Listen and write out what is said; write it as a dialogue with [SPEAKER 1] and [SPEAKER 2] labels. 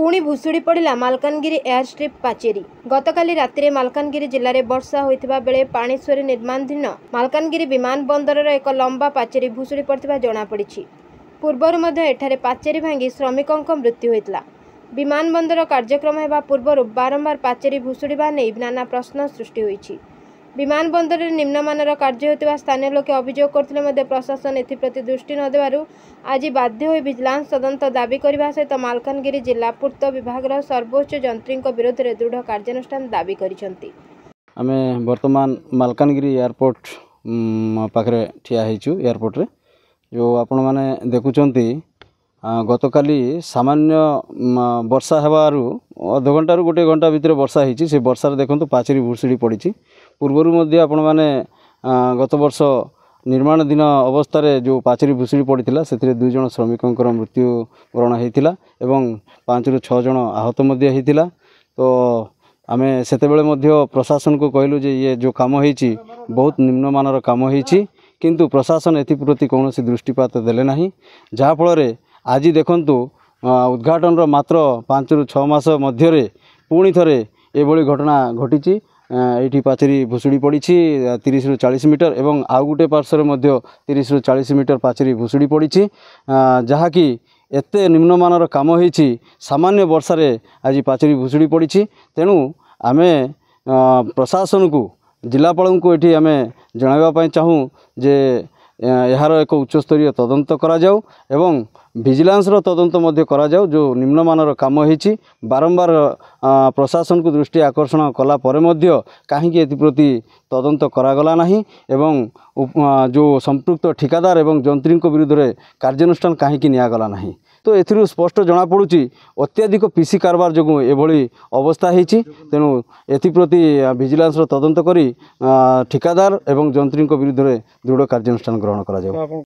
[SPEAKER 1] पुणी भुशुड़ी पड़ा Malkangiri air strip पाचेरी। गतकाली रातिरे Malkangiri जिले में वर्षा होइथिबा बेले पाणेश्वरी निर्माणाधीन मालकानगिरी विमान बंदरर एक लंबा पाचेरी भुशुड़ी पड़िथिबा जणा पड़िछि। पूर्वरु मध्य एठारे पाचेरी भांगी श्रमिकों मृत्यु होइतिला। विमान बंदर कार्यक्रम हेबा पूर्वरु बारंबार पाचेरी भुशुड़ीबा नै नाना प्रश्न सृष्टि होइछि। विमान बंदर में निम्नमानर कार्य होता स्थानीय लोके अभियोग करते प्रशासन एप्रति दृष्टि न देवारु आज बाध्य होई विजिलेंस तदंत दाबी करने सहित मालकानगिरी जिला पूर्त विभाग सर्वोच्च जंत्री विरोध में दृढ़ कार्यानुष्ठान दाबी करिसेंति।
[SPEAKER 2] आमे वर्तमान मालकानगिरी एयरपोर्ट पाखरे ठिया हेचु। एयरपोर्ट रे जो आपण माने देखुचंती गतकाली सामान्य वर्षा हेबारु अध घंटा रु गोटे घंटा भितर वर्षा होती। से वर्षार देखो पाचेरी भुशुड़ी पड़ी। पूर्वर आपण मैंने गत वर्ष निर्माणाधीन अवस्था जो पाचेरी भुशुड़ी पड़ा से 2 जन श्रमिकों मृत्युवरण होता एवं 5 ରୁ 6 जन आहत होता। तो आम से प्रशासन को कहलु जे ये जो कम होती बहुत निम्नमानर कम होती, किंतु प्रशासन एप्रति कौन दृष्टिपात देले नहीं। जहाँफल आज देखंतु उद्घाटन मात्र 5 ରୁ 6 मास मध्य पुणी थे ये घटना घटी। ये पाचेरी भुशुड़ी पड़ी 30 ରୁ 40 मीटर एवं आउ गोटे पार्श्वर 30 ରୁ 40 मीटर पाचेरी भुशुड़ी पड़ी, जहाँकि एते निम्नमानर काम होती। सामान्य वर्षार आज पाचेरी भुशुड़ी पड़ी। तेणु आमे प्रशासन को जिलापाल को ये आम जनवाई चाहूँ जे यार एक उच्चस्तरीय तदंत करा जाऊ एवं विजिलेंस रो तदंत मध्य करा जाऊ। जो निम्नमानर काम होती बारंबार प्रशासन को दृष्टि आकर्षण कला परे मध्य कहीं एप्रति तदंत करागला नहीं एवं जो संपृक्त ठिकादार एवं जंत्री विरुद्ध में कार्यानुष्ठान कहीं निगला नहीं। तो एथिरु स्पष्ट जना पड़ुची अत्याधिक पीसी कारबार जो एभली अवस्था होती। तेणु एप्रति विजिलेंस रो तदंत करी ठिकादार एवं जंत्री विरुद्ध में दृढ़ कार्यानुष्ठान ग्रहण करा जाऊ।